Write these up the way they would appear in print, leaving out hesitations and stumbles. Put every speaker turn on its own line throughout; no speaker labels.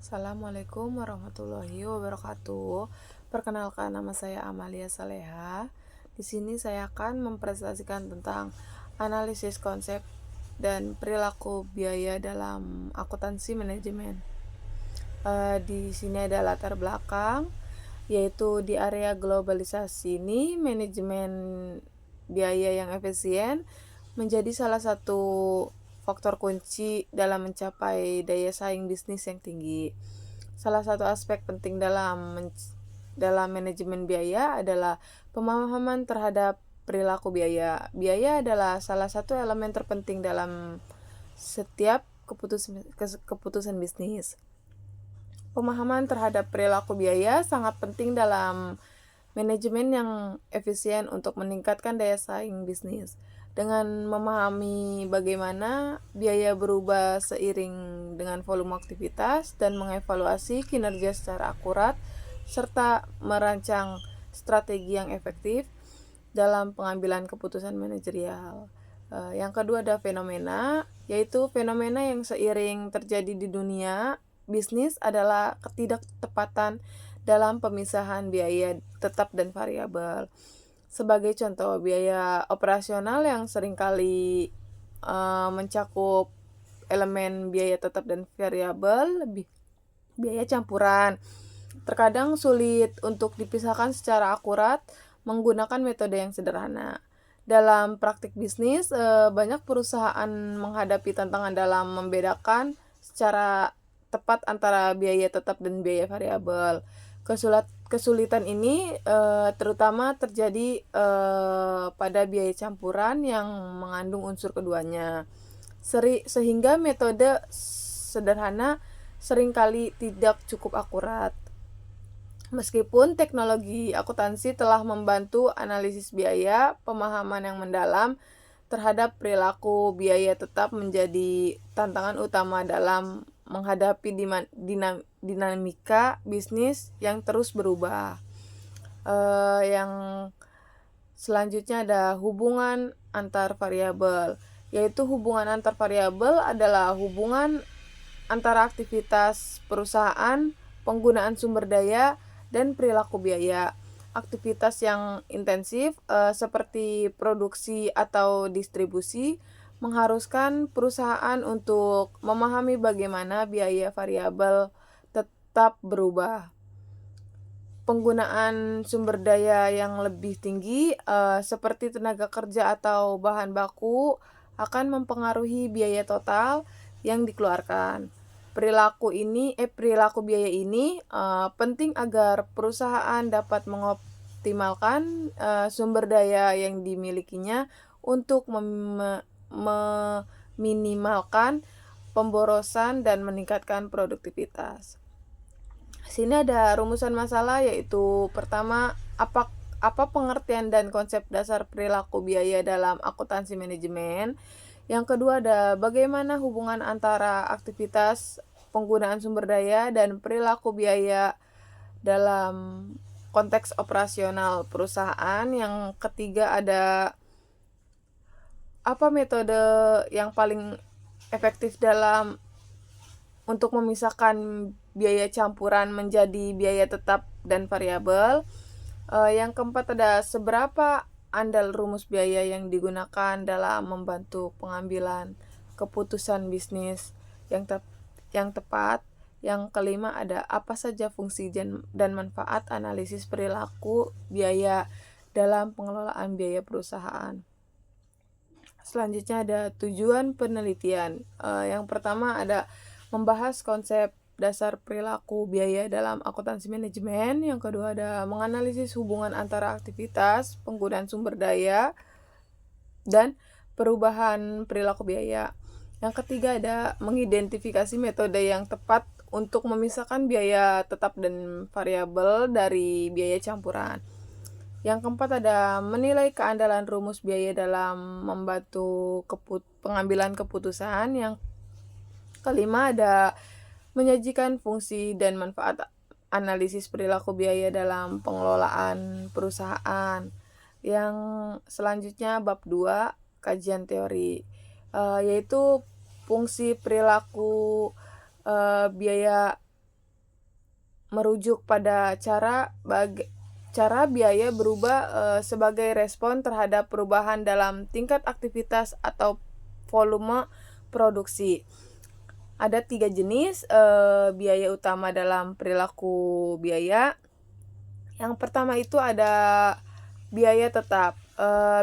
Assalamualaikum warahmatullahi wabarakatuh. Perkenalkan, nama saya Amalia Saleha. Di sini saya akan mempresentasikan tentang analisis konsep dan perilaku biaya dalam akuntansi manajemen. Di sini ada latar belakang, yaitu di area globalisasi ini manajemen biaya yang efisien menjadi salah satu faktor kunci dalam mencapai daya saing bisnis yang tinggi. Salah satu aspek penting dalam manajemen biaya adalah pemahaman terhadap perilaku biaya. Biaya adalah salah satu elemen terpenting dalam setiap keputusan bisnis. Pemahaman terhadap perilaku biaya sangat penting dalam manajemen yang efisien untuk meningkatkan daya saing bisnis. Dengan memahami bagaimana biaya berubah seiring dengan volume aktivitas dan mengevaluasi kinerja secara akurat, serta merancang strategi yang efektif dalam pengambilan keputusan manajerial. Yang kedua ada fenomena, yaitu fenomena yang seiring terjadi di dunia bisnis adalah ketidaktepatan dalam pemisahan biaya tetap dan variabel. Sebagai contoh, biaya operasional yang seringkali mencakup elemen biaya tetap dan variabel, biaya campuran, terkadang sulit untuk dipisahkan secara akurat menggunakan metode yang sederhana. Dalam praktik bisnis, banyak perusahaan menghadapi tantangan dalam membedakan secara tepat antara biaya tetap dan biaya variabel. Kesulitan ini terutama terjadi pada biaya campuran yang mengandung unsur keduanya, sehingga metode sederhana seringkali tidak cukup akurat. Meskipun teknologi akuntansi telah membantu analisis biaya, pemahaman yang mendalam terhadap perilaku biaya tetap menjadi tantangan utama dalam menghadapi dinamika bisnis yang terus berubah. Yang selanjutnya ada hubungan antar variabel, yaitu hubungan antar variabel adalah hubungan antara aktivitas perusahaan, penggunaan sumber daya, dan perilaku biaya. Aktivitas yang intensif seperti produksi atau distribusi mengharuskan perusahaan untuk memahami bagaimana biaya variabel tetap berubah. Penggunaan sumber daya yang lebih tinggi seperti tenaga kerja atau bahan baku akan mempengaruhi biaya total yang dikeluarkan. Perilaku biaya ini penting agar perusahaan dapat mengoptimalkan sumber daya yang dimilikinya untuk meminimalkan pemborosan dan meningkatkan produktivitas. Sini ada rumusan masalah, yaitu pertama, apa pengertian dan konsep dasar perilaku biaya dalam akuntansi manajemen. Yang kedua ada bagaimana hubungan antara aktivitas penggunaan sumber daya dan perilaku biaya dalam konteks operasional perusahaan. Yang ketiga ada apa metode yang paling efektif untuk memisahkan biaya campuran menjadi biaya tetap dan variabel. Yang keempat ada seberapa andal rumus biaya yang digunakan dalam membantu pengambilan keputusan bisnis yang tepat. Yang kelima ada apa saja fungsi dan manfaat analisis perilaku biaya dalam pengelolaan biaya perusahaan. Selanjutnya ada tujuan penelitian. Yang pertama ada membahas konsep dasar perilaku biaya dalam akuntansi manajemen. Yang kedua ada menganalisis hubungan antara aktivitas, penggunaan sumber daya, dan perubahan perilaku biaya. Yang ketiga ada mengidentifikasi metode yang tepat untuk memisahkan biaya tetap dan variabel dari biaya campuran. Yang keempat ada menilai keandalan rumus biaya dalam membantu pengambilan keputusan. Yang kelima ada menyajikan fungsi dan manfaat analisis perilaku biaya dalam pengelolaan perusahaan. Yang selanjutnya bab 2, kajian teori, yaitu fungsi perilaku biaya merujuk pada cara biaya berubah sebagai respon terhadap perubahan dalam tingkat aktivitas atau volume produksi. Ada 3 jenis biaya utama dalam perilaku biaya. Yang pertama itu ada biaya tetap.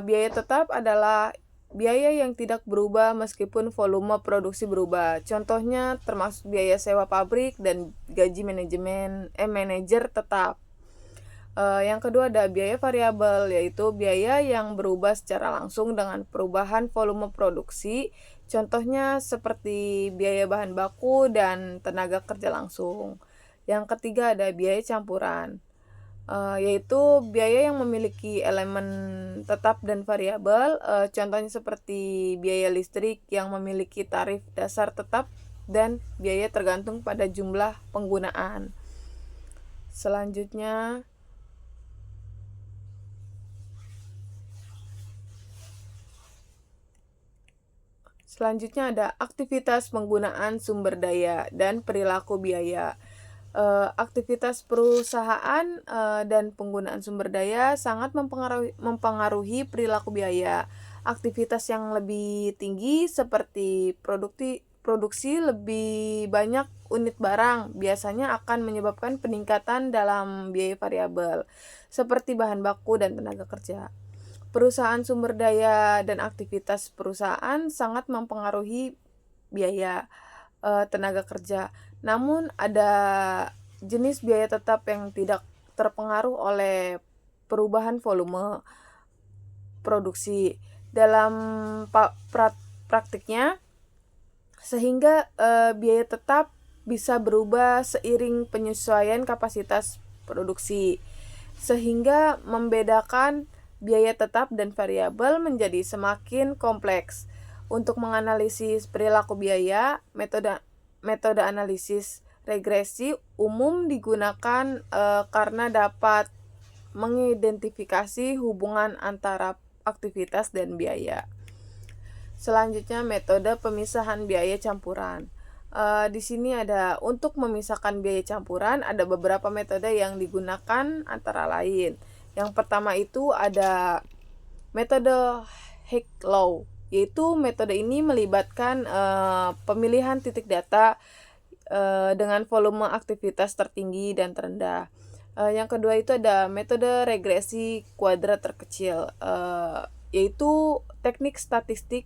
Biaya tetap analah biaya yang tidak berubah meskipun volume produksi berubah. Contohnya termasuk biaya sewa pabrik dan gaji manajer tetap. Yang kedua ada biaya variabel, yaitu biaya yang berubah secara langsung dengan perubahan volume produksi. Contohnya seperti biaya bahan baku dan tenaga kerja langsung. Yang ketiga ada biaya campuran, yaitu biaya yang memiliki elemen tetap dan variabel. Contohnya seperti biaya listrik yang memiliki tarif dasar tetap dan biaya tergantung pada jumlah penggunaan. Selanjutnya ada aktivitas penggunaan sumber daya dan perilaku biaya. Aktivitas perusahaan dan penggunaan sumber daya sangat mempengaruhi perilaku biaya. Aktivitas yang lebih tinggi seperti produksi lebih banyak unit barang biasanya akan menyebabkan peningkatan dalam biaya variabel seperti bahan baku dan tenaga kerja. Perusahaan sumber daya dan aktivitas perusahaan sangat mempengaruhi biaya tenaga kerja. Namun ada jenis biaya tetap yang tidak terpengaruh oleh perubahan volume produksi dalam praktiknya, sehingga biaya tetap bisa berubah seiring penyesuaian kapasitas produksi, sehingga membedakan biaya tetap dan variabel menjadi semakin kompleks. Untuk menganalisis perilaku biaya, metode analisis regresi umum digunakan karena dapat mengidentifikasi hubungan antara aktivitas dan biaya. Selanjutnya metode pemisahan biaya campuran. Di sini ada untuk memisahkan biaya campuran ada beberapa metode yang digunakan antara lain. Yang pertama itu ada metode Hake-Low, yaitu metode ini melibatkan pemilihan titik data dengan volume aktivitas tertinggi dan terendah. Yang kedua itu ada metode regresi kuadrat terkecil, yaitu teknik statistik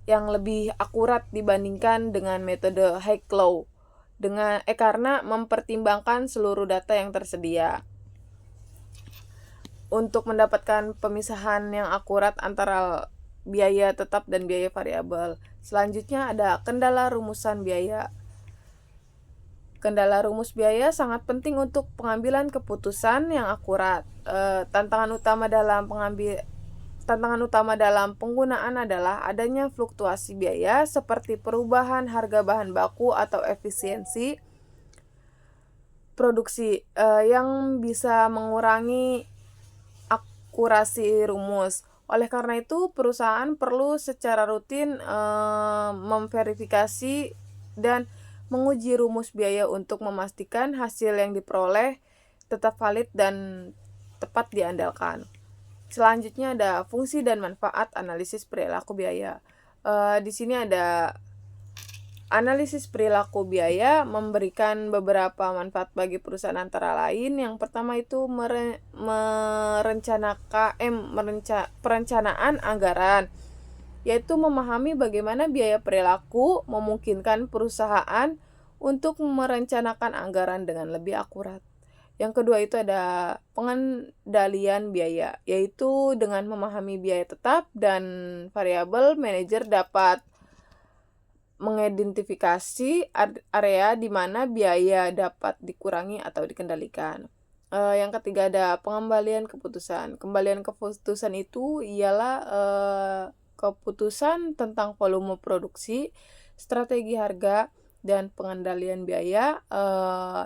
yang lebih akurat dibandingkan dengan metode Hake-Low karena mempertimbangkan seluruh data yang tersedia. Untuk mendapatkan pemisahan yang akurat antara biaya tetap dan biaya variabel. Selanjutnya ada kendala rumusan biaya. Kendala rumus biaya sangat penting untuk pengambilan keputusan yang akurat. Tantangan utama dalam penggunaan adalah adanya fluktuasi biaya seperti perubahan harga bahan baku atau efisiensi produksi yang bisa mengurangi akurasi rumus. Oleh karena itu, perusahaan perlu secara rutin memverifikasi dan menguji rumus biaya untuk memastikan hasil yang diperoleh tetap valid dan tepat diandalkan. Selanjutnya ada fungsi dan manfaat analisis perilaku biaya. Di sini ada analisis perilaku biaya memberikan beberapa manfaat bagi perusahaan antara lain. Yang pertama itu perencanaan anggaran, yaitu memahami bagaimana biaya perilaku memungkinkan perusahaan untuk merencanakan anggaran dengan lebih akurat. Yang kedua itu ada pengendalian biaya, yaitu dengan memahami biaya tetap dan variabel, manajer dapat mengidentifikasi area di mana biaya dapat dikurangi atau dikendalikan. Yang ketiga ada pengembalian keputusan. Kembalian keputusan itu ialah keputusan tentang volume produksi, strategi harga, dan pengendalian biaya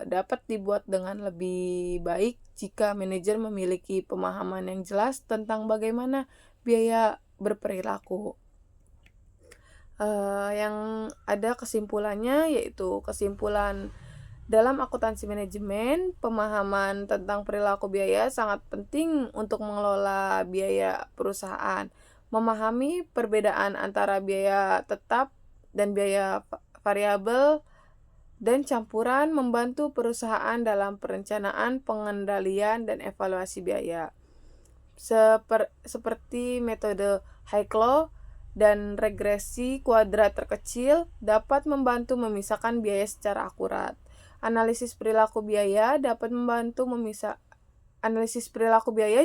dapat dibuat dengan lebih baik jika manajer memiliki pemahaman yang jelas tentang bagaimana biaya berperilaku. Yang ada kesimpulannya, yaitu kesimpulan Dalam akuntansi manajemen, pemahaman tentang perilaku biaya sangat penting untuk mengelola biaya perusahaan. Memahami perbedaan antara biaya tetap dan biaya variabel dan campuran membantu perusahaan dalam perencanaan, pengendalian, dan evaluasi biaya. Seperti metode Haiklo dan regresi kuadrat terkecil dapat membantu memisahkan biaya secara akurat. Analisis perilaku biaya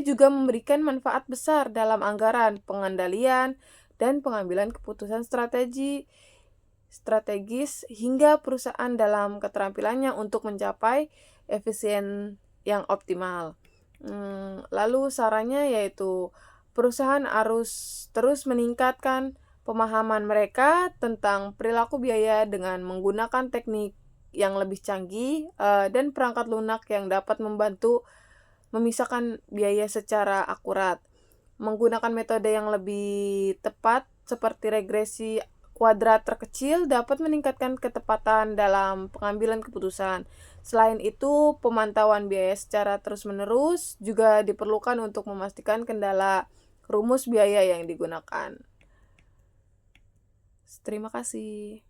juga memberikan manfaat besar dalam anggaran, pengendalian, dan pengambilan keputusan strategis hingga perusahaan dalam keterampilannya untuk mencapai efisien yang optimal. Lalu sarannya yaitu perusahaan harus terus meningkatkan pemahaman mereka tentang perilaku biaya dengan menggunakan teknik yang lebih canggih dan perangkat lunak yang dapat membantu memisahkan biaya secara akurat. Menggunakan metode yang lebih tepat seperti regresi kuadrat terkecil dapat meningkatkan ketepatan dalam pengambilan keputusan. Selain itu, pemantauan biaya secara terus-menerus juga diperlukan untuk memastikan kendala rumus biaya yang digunakan. Terima kasih.